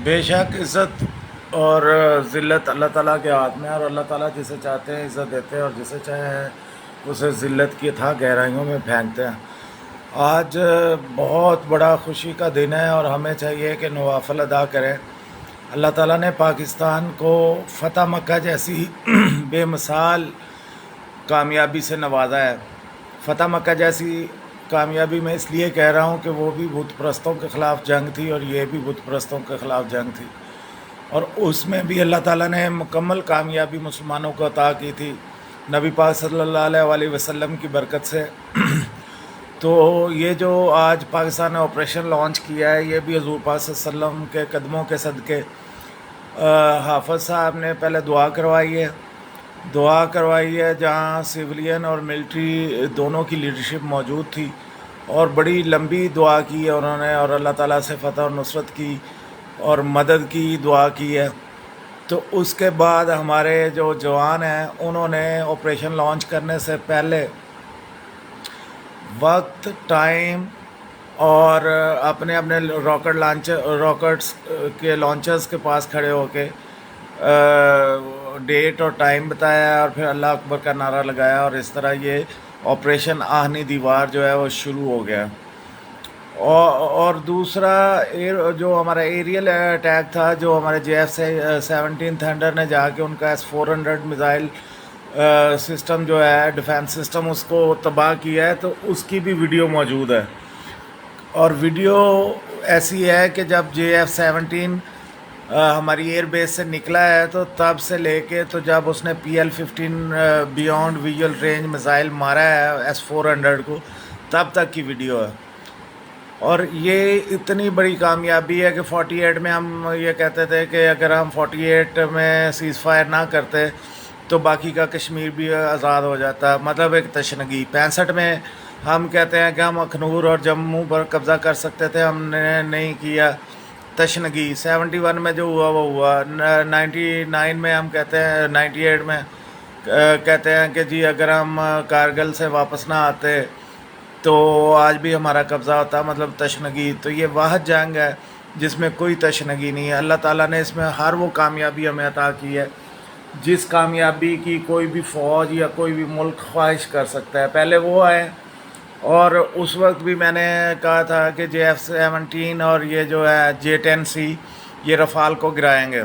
بے شک عزت اور ذلت اللہ تعالیٰ کے ہاتھ میں ہے، اور اللہ تعالیٰ جسے چاہتے ہیں عزت دیتے ہیں اور جسے چاہے اسے ذلت کی تھا گہرائیوں میں پھینکتے ہیں۔ آج بہت بڑا خوشی کا دن ہے اور ہمیں چاہیے کہ نوافل ادا کریں۔ اللہ تعالیٰ نے پاکستان کو فتح مکہ جیسی بے مثال کامیابی سے نوازا ہے۔ فتح مکہ جیسی کامیابی میں اس لیے کہہ رہا ہوں کہ وہ بھی بت پرستوں کے خلاف جنگ تھی اور یہ بھی بت پرستوں کے خلاف جنگ تھی، اور اس میں بھی اللہ تعالیٰ نے مکمل کامیابی مسلمانوں کو عطا کی تھی نبی پاک صلی اللہ علیہ وسلم کی برکت سے۔ تو یہ جو آج پاکستان نے آپریشن لانچ کیا ہے، یہ بھی حضور پاک صلی اللہ علیہ وسلم کے قدموں کے صدقے۔ حافظ صاحب نے پہلے دعا کروائی ہے جہاں سویلین اور ملٹری دونوں کی لیڈرشپ موجود تھی، اور بڑی لمبی دعا کی ہے انہوں نے، اور اللہ تعالیٰ سے فتح اور نصرت کی اور مدد کی دعا کی ہے۔ تو اس کے بعد ہمارے جو جوان ہیں انہوں نے آپریشن لانچ کرنے سے پہلے وقت، ٹائم اور اپنے اپنے راکٹس کے لانچرز کے پاس کھڑے ہو کے ڈیٹ اور ٹائم بتایا، اور پھر اللہ اکبر کا نعرہ لگایا، اور اس طرح یہ آپریشن آہنی دیوار جو ہے وہ شروع ہو گیا۔ اور دوسرا جو ہمارا ایریل اٹیک تھا، جو ہمارے JF-17 تھنڈر نے جا کے ان کا S-400 میزائل سسٹم جو ہے ڈیفینس سسٹم اس کو تباہ کیا ہے، تو اس کی بھی ویڈیو موجود ہے۔ اور ویڈیو ایسی ہے کہ جب JF-17 ہماری ایئر بیس سے نکلا ہے تو تب سے لے کے تو جب اس نے PL-15 beyond visual range missile مارا ہے S-400 کو، تب تک کی ویڈیو ہے۔ اور یہ اتنی بڑی کامیابی ہے کہ 48 میں ہم یہ کہتے تھے کہ اگر ہم 48 میں سیز فائر نہ کرتے تو باقی کا کشمیر بھی آزاد ہو جاتا، مطلب ایک تشنگی۔ 65 میں ہم کہتے ہیں کہ ہم اخنور اور جموں پر قبضہ کر سکتے تھے، ہم نے نہیں کیا، تشنگی۔ 71 میں جو ہوا وہ ہوا۔ 99 میں ہم کہتے ہیں، 98 میں کہتے ہیں کہ جی اگر ہم کارگل سے واپس نہ آتے تو آج بھی ہمارا قبضہ ہوتا، مطلب تشنگی۔ تو یہ واحد جنگ ہے جس میں کوئی تشنگی نہیں ہے۔ اللہ تعالیٰ نے اس میں ہر وہ کامیابی ہمیں عطا کی ہے جس کامیابی کی کوئی بھی فوج یا کوئی بھی ملک خواہش کر سکتا ہے۔ پہلے وہ آئے، اور اس وقت بھی میں نے کہا تھا کہ JF-17 اور یہ جو ہے J-10C یہ رفال کو گرائیں گے،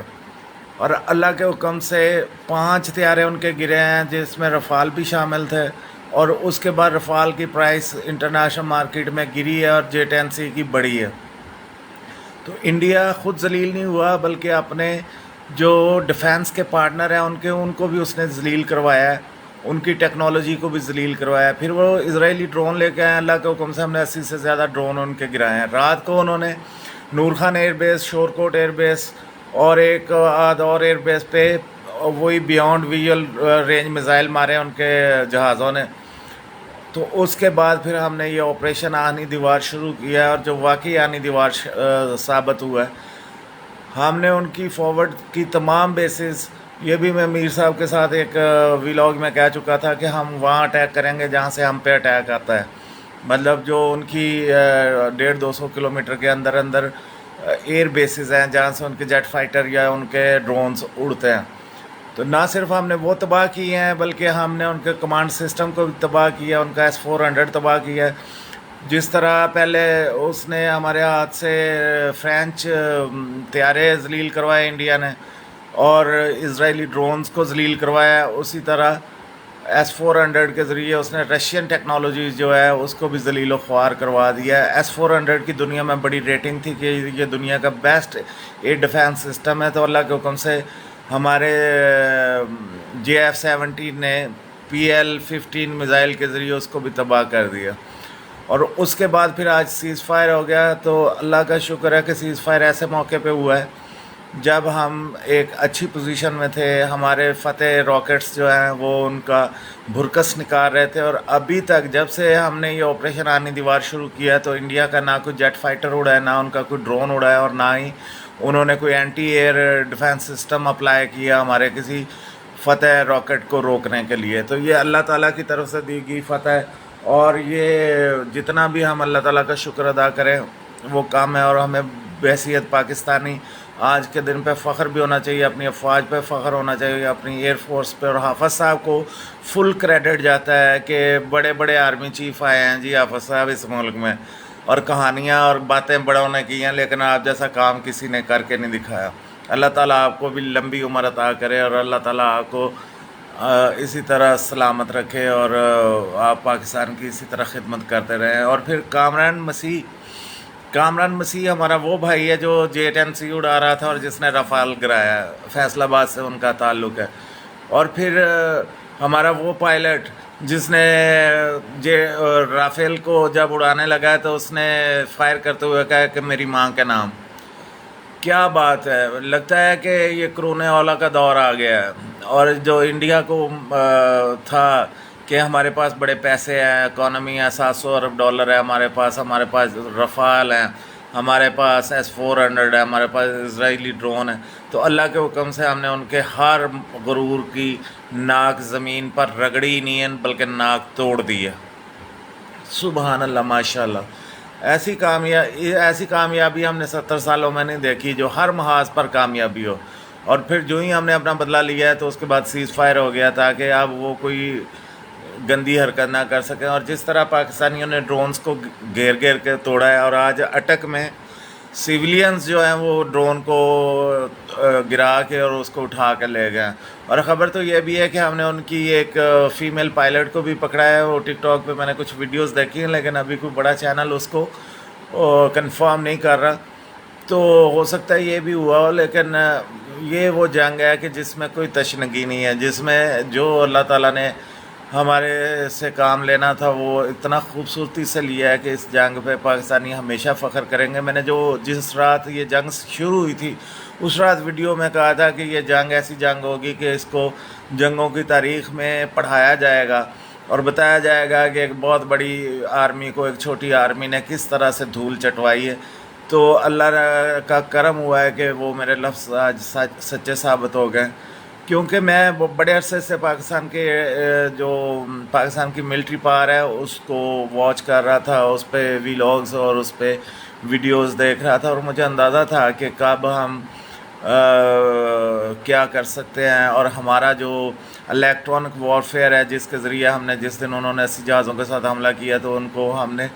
اور اللہ کے حکم سے 5 طیارے ان کے گرے ہیں جس میں رفال بھی شامل تھے، اور اس کے بعد رفال کی پرائس انٹرنیشنل مارکیٹ میں گری ہے اور J-10C کی بڑھی ہے۔ تو انڈیا خود ذلیل نہیں ہوا بلکہ اپنے جو ڈیفینس کے پارٹنر ہیں ان کو بھی اس نے ذلیل کروایا ہے، ان کی ٹیکنالوجی کو بھی ذلیل کروایا ہے۔ پھر وہ اسرائیلی ڈرون لے کے آئے، اللہ کے حکم سے ہم نے 80 سے زیادہ ڈرون ان کے گرائے ہیں۔ رات کو انہوں نے Noor Khan air base, Shorkot air base اور ایک آدھ اور ایئر بیس پہ وہی بیونڈ ویژول رینج میزائل مارے ان کے جہازوں نے۔ تو اس کے بعد پھر ہم نے یہ آپریشن آہنی دیوار شروع کیا، اور جو واقعی آہنی دیوار ثابت ہوا ہے، ہم نے ان کی فارورڈ کی تمام بیسز، یہ بھی میں میر صاحب کے ساتھ ایک ویلاگ میں کہہ چکا تھا کہ ہم وہاں اٹیک کریں گے جہاں سے ہم پہ اٹیک آتا ہے، مطلب جو ان کی 150-200 کلومیٹر کے اندر اندر ایئر بیسز ہیں جہاں سے ان کے جیٹ فائٹر یا ان کے ڈرونز اڑتے ہیں۔ تو نہ صرف ہم نے وہ تباہ کیے ہیں بلکہ ہم نے ان کے کمانڈ سسٹم کو بھی تباہ کیا، ان کا S-400 تباہ کیا ہے۔ جس طرح پہلے اس نے ہمارے ہاتھ سے فرینچ طیارے ذلیل کروائے انڈیا نے، اور اسرائیلی ڈرونز کو ذلیل کروایا، اسی طرح S-400 کے ذریعے اس نے رشین ٹیکنالوجیز جو ہے اس کو بھی ذلیل و خوار کروا دیا ہے۔ S-400 کی دنیا میں بڑی ریٹنگ تھی کہ یہ دنیا کا بیسٹ ایئر ڈیفینس سسٹم ہے، تو اللہ کے حکم سے ہمارے JF-17 نے PL-15 میزائل کے ذریعے اس کو بھی تباہ کر دیا۔ اور اس کے بعد پھر آج سیز فائر ہو گیا، تو اللہ کا شکر ہے کہ سیز فائر ایسے موقع پہ ہوا ہے جب ہم ایک اچھی پوزیشن میں تھے، ہمارے فتح راکٹس جو ہیں وہ ان کا بھرکس نکال رہے تھے، اور ابھی تک جب سے ہم نے یہ آپریشن آہنی دیوار شروع کیا تو انڈیا کا نہ کوئی جیٹ فائٹر اڑا ہے، نہ ان کا کوئی ڈرون اڑا ہے، اور نہ ہی انہوں نے کوئی anti air defence system apply کیا ہمارے کسی فتح راکٹ کو روکنے کے لیے۔ تو یہ اللہ تعالیٰ کی طرف سے دی گئی فتح، اور یہ جتنا بھی ہم اللہ تعالیٰ کا شکر ادا کریں وہ کام ہے، اور ہمیں بحیثیت پاکستانی آج کے دن پہ فخر بھی ہونا چاہیے، اپنی افواج پہ فخر ہونا چاہیے، اپنی ایئر فورس پہ. اور حافظ صاحب کو فل کریڈٹ جاتا ہے کہ بڑے بڑے آرمی چیف آئے ہیں جی حافظ صاحب اس ملک میں، اور کہانیاں اور باتیں بڑوں نے کی ہیں، لیکن آپ جیسا کام کسی نے کر کے نہیں دکھایا. اللہ تعالیٰ آپ کو بھی لمبی عمر عطا کرے، اور اللہ تعالیٰ آپ کو اسی طرح سلامت رکھے، اور آپ پاکستان کی اسی طرح خدمت کرتے رہیں. اور پھر کامران مسیح ہمارا وہ بھائی ہے جو J-10C اڑا رہا تھا اور جس نے رفال گرایا، فیصل آباد سے ان کا تعلق ہے. اور پھر ہمارا وہ پائلٹ جس نے رافیل کو جب اڑانے لگا تو اس نے فائر کرتے ہوئے کہا کہ میری ماں کے نام. کیا بات ہے، لگتا ہے کہ یہ کرونے اولا کا دور آ گیا ہے. اور جو انڈیا کو تھا کہ ہمارے پاس بڑے پیسے ہیں، اکانومی ہے، $700 ارب ہے ہمارے پاس رفال ہیں، ہمارے پاس S-400 ہے، ہمارے پاس اسرائیلی ڈرون ہے، تو اللہ کے حکم سے ہم نے ان کے ہر غرور کی ناک زمین پر رگڑی نہیں ہے بلکہ ناک توڑ دی ہے. سبحان اللہ، ماشاء اللہ. ایسی کامیابی ہم نے 70 سالوں میں نہیں دیکھی جو ہر محاذ پر کامیابی ہو. اور پھر جو ہی ہم نے اپنا بدلہ لیا ہے تو اس کے بعد سیز فائر ہو گیا تاکہ اب وہ کوئی گندی حرکت نہ کر سکیں. اور جس طرح پاکستانیوں نے ڈرونز کو گھیر کے توڑا ہے، اور آج اٹک میں سیولینز جو ہیں وہ ڈرون کو گرا کے اور اس کو اٹھا کے لے گئے. اور خبر تو یہ بھی ہے کہ ہم نے ان کی ایک فیمیل پائلٹ کو بھی پکڑا ہے. وہ ٹک ٹاک پہ میں نے کچھ ویڈیوز دیکھی ہیں، لیکن ابھی کوئی بڑا چینل اس کو کنفرم نہیں کر رہا، تو ہو سکتا ہے یہ بھی ہوا ہو. لیکن یہ وہ جنگ ہے کہ جس میں کوئی تشنگی نہیں ہے، جس میں جو اللہ تعالیٰ نے ہمارے سے کام لینا تھا وہ اتنا خوبصورتی سے لیا ہے کہ اس جنگ پہ پاکستانی ہمیشہ فخر کریں گے. میں نے جس رات یہ جنگ شروع ہوئی تھی اس رات ویڈیو میں کہا تھا کہ یہ جنگ ایسی جنگ ہوگی کہ اس کو جنگوں کی تاریخ میں پڑھایا جائے گا اور بتایا جائے گا کہ ایک بہت بڑی آرمی کو ایک چھوٹی آرمی نے کس طرح سے دھول چٹوائی ہے. تو اللہ کا کرم ہوا ہے کہ وہ میرے لفظ آج سچے ثابت ہو گئے، کیونکہ میں بڑے عرصے سے پاکستان کی ملٹری پاور ہے اس کو واچ کر رہا تھا، اس پہ ویلاگز اور اس پہ ویڈیوز دیکھ رہا تھا، اور مجھے اندازہ تھا کہ کب ہم کیا کر سکتے ہیں. اور ہمارا جو الیکٹرانک وارفیئر ہے جس کے ذریعے ہم نے جس دن انہوں نے 80 جہازوں کے ساتھ حملہ کیا تو ان کو ہم نے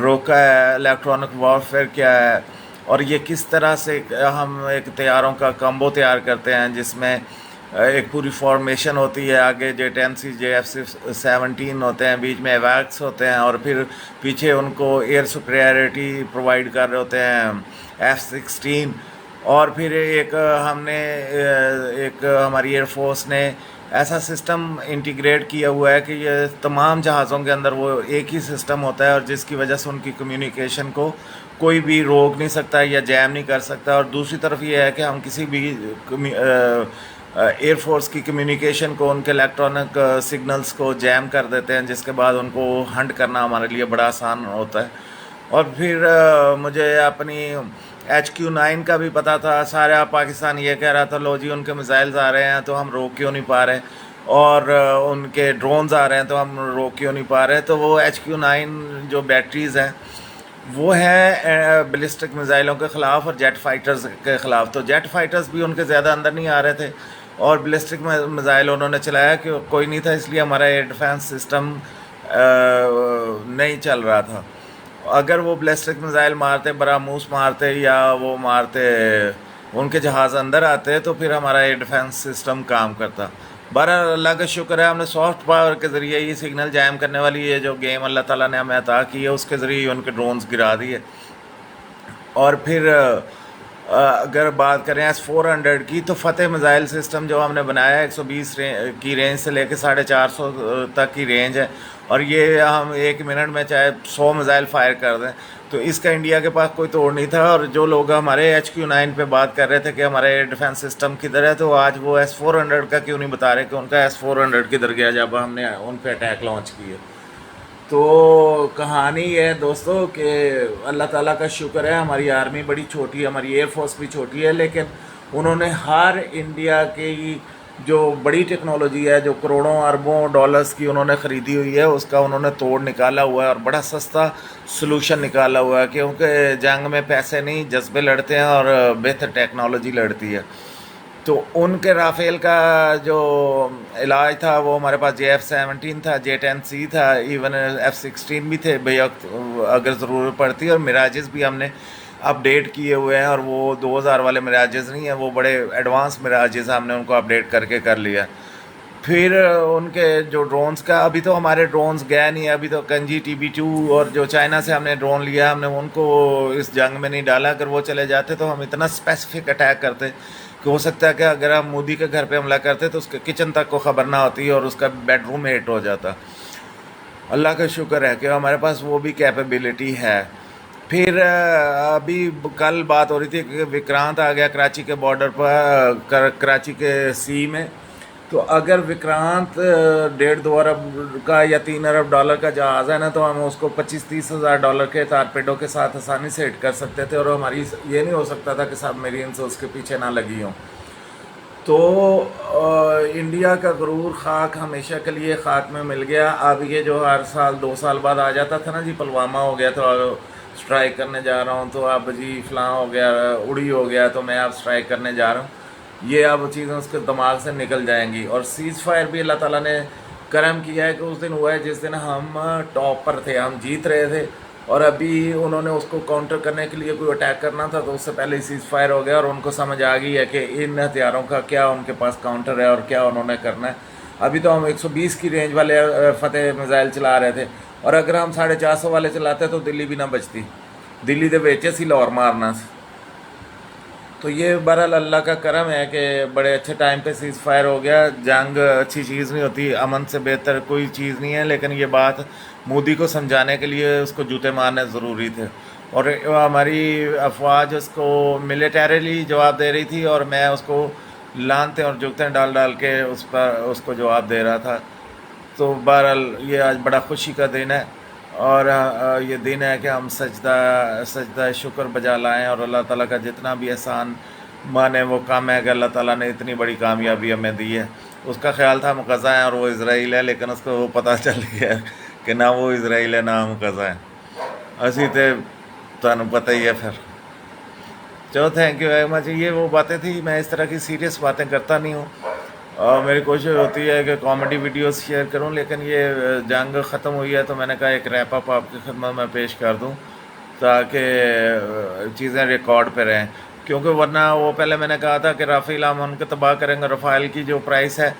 روکا ہے. الیکٹرانک وارفیئر کیا ہے، اور یہ کس طرح سے ہم ایک طیاروں کا کمبو تیار کرتے ہیں جس میں ایک پوری فارمیشن ہوتی ہے، آگے J-10C JF-17 ہوتے ہیں، بیچ میں ایویکس ہوتے ہیں، اور پھر پیچھے ان کو ایئر سپریارٹی پرووائڈ کر رہے ہوتے ہیں F-16. اور پھر ہماری ایئر فورس نے ایسا سسٹم انٹیگریٹ کیا ہوا ہے کہ یہ تمام جہازوں کے اندر وہ ایک ہی سسٹم ہوتا ہے، اور جس کی وجہ سے ان کی کمیونیکیشن کو کوئی بھی روک نہیں سکتا یا جیم نہیں کر سکتا. اور دوسری طرف یہ ہے کہ ہم کسی بھی ایئر فورس کی کمیونیکیشن کو، ان کے الیکٹرانک سگنلز کو جیم کر دیتے ہیں، جس کے بعد ان کو ہنٹ کرنا ہمارے لیے بڑا آسان ہوتا ہے. اور پھر مجھے اپنی HQ-9 کا بھی پتہ تھا. سارا پاکستان یہ کہہ رہا تھا لو جی ان کے میزائلز آ رہے ہیں تو ہم روک کیوں نہیں پا رہے، اور ان کے ڈرونز آ رہے ہیں تو ہم روک کیوں نہیں پا رہے. تو وہ HQ-9 جو بیٹریز ہیں وہ ہیں بیلسٹک میزائلوں کے خلاف اور جیٹ فائٹرز کے خلاف. تو جیٹ فائٹرز بھی ان کے زیادہ اندر نہیں آ رہے تھے، اور بیلسٹک میزائل انہوں نے چلایا کہ کوئی نہیں تھا، اس لیے ہمارا ایئر ڈیفینس سسٹم نہیں چل رہا تھا. اگر وہ بیلسٹک میزائل مارتے، براموس مارتے، یا وہ مارتے ان کے جہاز اندر آتے، تو پھر ہمارا ایئر ڈیفینس سسٹم کام کرتا. بہرحال اللہ کا شکر ہے ہم نے سافٹ پاور کے ذریعے یہ سگنل جائم کرنے والی یہ جو گیم اللہ تعالیٰ نے ہمیں عطا کی ہے اس کے ذریعے ان کے ڈرونز گرا دیے. اور پھر اگر بات کریں S-400 کی تو فتح میزائل سسٹم جو ہم نے بنایا ہے 120 کی رینج سے لے کے 450 تک کی رینج ہے، اور یہ ہم 1 منٹ میں چاہے 100 میزائل فائر کر دیں، تو اس کا انڈیا کے پاس کوئی توڑ نہیں تھا. اور جو لوگ ہمارے HQ-9 پہ بات کر رہے تھے کہ ہمارا ایئر ڈیفینس سسٹم کدھر ہے، تو آج وہ S-400 کا کیوں نہیں بتا رہے کہ ان کا S-400 کدھر گیا جب ہم نے ان پہ اٹیک لانچ کیا. تو کہانی ہے دوستو کہ اللہ تعالیٰ کا شکر ہے ہماری آرمی بڑی چھوٹی ہے، ہماری ایئر فورس بھی چھوٹی ہے، لیکن انہوں نے ہر انڈیا کی جو بڑی ٹیکنالوجی ہے جو کروڑوں اربوں ڈالرز کی انہوں نے خریدی ہوئی ہے اس کا انہوں نے توڑ نکالا ہوا ہے اور بڑا سستا سلوشن نکالا ہوا ہے، کیونکہ جنگ میں پیسے نہیں جذبے لڑتے ہیں اور بہتر ٹیکنالوجی لڑتی ہے۔ تو ان کے رافیل کا جو علاج تھا وہ ہمارے پاس JF-17 تھا، J-10C تھا، ایون F-16 بھی تھے بے وقت اگر ضرورت پڑتی، اور مراجز بھی ہم نے اپڈیٹ کیے ہوئے ہیں، اور وہ 2000 والے مراجز نہیں ہیں، وہ بڑے ایڈوانس مراجز ہم نے ان کو اپڈیٹ کر لیا۔ پھر ان کے جو ڈرونز کا ابھی تو ہمارے ڈرونز گئے نہیں، ابھی تو کنجی TB2 اور جو چائنا سے ہم نے ڈرون لیا ہم نے ان کو اس جنگ میں نہیں ڈالا، اگر وہ چلے جاتے تو ہم اتنا اسپیسیفک اٹیک کرتے کہ ہو سکتا ہے کہ اگر ہم مودی کے گھر پہ حملہ کرتے تو اس کے کچن تک کو خبر نہ ہوتی اور اس کا بیڈ روم ہٹ ہو جاتا۔ اللہ کا شکر ہے کہ ہمارے پاس وہ بھی کیپیبلٹی ہے۔ پھر ابھی کل بات ہو رہی تھی کہ وکرانت آ گیا کراچی کے بارڈر پر، کراچی کے سی میں، تو اگر وکرانت 1.5-2 ارب کا یا 3 ارب ڈالر کا جہاز ہے نا، تو ہم اس کو 25-30 ہزار ڈالر کے تارپیڈو کے ساتھ آسانی سے ہٹ کر سکتے تھے، اور ہماری یہ نہیں ہو سکتا تھا کہ سب میرینز اس کے پیچھے نہ لگی ہوں۔ تو انڈیا کا غرور خاک ہمیشہ کے لیے خاک میں مل گیا۔ اب یہ جو ہر سال 2 سال بعد آ جاتا تھا نا جی، پلوامہ ہو گیا تو اسٹرائک کرنے جا رہا ہوں، تو اب جی فلاں ہو گیا، اڑی ہو گیا تو میں اب اسٹرائک کرنے جا رہا ہوں، یہ اب چیزیں اس کے دماغ سے نکل جائیں گی۔ اور سیز فائر بھی اللہ تعالیٰ نے کرم کیا ہے کہ اس دن ہوا ہے جس دن ہم ٹاپ پر تھے، ہم جیت رہے تھے، اور ابھی انہوں نے اس کو کاؤنٹر کرنے کے لیے کوئی اٹیک کرنا تھا تو اس سے پہلے ہی سیز فائر ہو گیا، اور ان کو سمجھ آ گئی ہے کہ ان ہتھیاروں کا کیا ان کے پاس کاؤنٹر ہے اور کیا انہوں نے کرنا ہے۔ ابھی تو ہم 120 کی رینج والے فتح میزائل چلا رہے تھے، اور اگر ہم 450 والے چلاتے تو دلی بھی نہ بچتی، دلی دے ویچے سی لاہور مارنا سی۔ تو یہ بہرحال اللہ کا کرم ہے کہ بڑے اچھے ٹائم پہ سیز فائر ہو گیا۔ جنگ اچھی چیز نہیں ہوتی، امن سے بہتر کوئی چیز نہیں ہے، لیکن یہ بات مودی کو سمجھانے کے لیے اس کو جوتے مارنے ضروری تھے، اور ہماری افواج اس کو ملیٹریلی جواب دے رہی تھی، اور میں اس کو لانتے اور جوتے ڈال کے اس کو جواب دے رہا تھا۔ تو بہرحال یہ آج بڑا خوشی کا دن ہے، اور یہ دن ہے کہ ہم سجدہ شکر بجا لائیں، اور اللہ تعالیٰ کا جتنا بھی احسان مانے وہ کم ہے کہ اللہ تعالیٰ نے اتنی بڑی کامیابی ہمیں دی ہے۔ اس کا خیال تھا ہم غزہ ہیں اور وہ اسرائیل ہے، لیکن اس کو وہ پتہ چل گیا کہ نہ وہ اسرائیل ہے نہ ہم غزہ ہیں، اسی تے تمہیں پتہ ہی ہے۔ پھر چلو تھینک یو ویری مچ۔ یہ وہ باتیں تھی، میں اس طرح کی سیریس باتیں کرتا نہیں ہوں، اور میری کوشش ہوتی ہے کہ کامیڈی ویڈیوز شیئر کروں، لیکن یہ جنگ ختم ہوئی ہے تو میں نے کہا ایک ریپ اپ آپ کی خدمت میں پیش کر دوں تاکہ چیزیں ریکارڈ پہ رہیں، کیونکہ ورنہ وہ پہلے میں نے کہا تھا کہ رافیل ہم ان کے تباہ کریں گے، رافیل کی جو پرائس ہے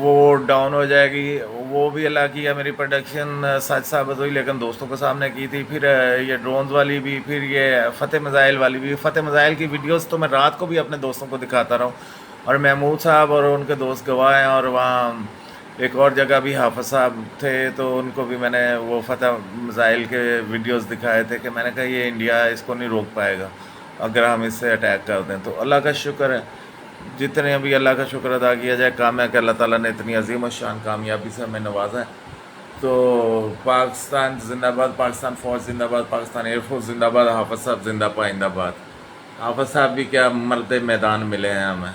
وہ ڈاؤن ہو جائے گی، وہ بھی اللہ کی ہے، میری پروڈکشن سچ ثابت ہوئی، لیکن دوستوں کے سامنے کی تھی۔ پھر یہ ڈرونز والی بھی، پھر یہ فتح میزائل والی بھی، فتح میزائل کی ویڈیوز تو میں رات کو بھی اپنے دوستوں کو دکھاتا رہا ہوں، اور محمود صاحب اور ان کے دوست گواہ ہیں، اور وہاں ایک اور جگہ بھی حافظ صاحب تھے تو ان کو بھی میں نے وہ فتح میزائل کے ویڈیوز دکھائے تھے کہ میں نے کہا یہ انڈیا اس کو نہیں روک پائے گا اگر ہم اس سے اٹیک کر دیں۔ تو اللہ کا شکر ہے، جتنے بھی اللہ کا شکر ادا کیا جائے کام ہے کہ اللہ تعالیٰ نے اتنی عظیم الشان کامیابی سے ہمیں نوازا ہے۔ تو پاکستان زندہ باد، پاکستان فوج زندہ باد، پاکستان ایئر فورس زندہ باد، حافظ صاحب زندہ پائندہ باد۔ حافظ صاحب بھی کیا مرد میدان ملے ہیں ہمیں۔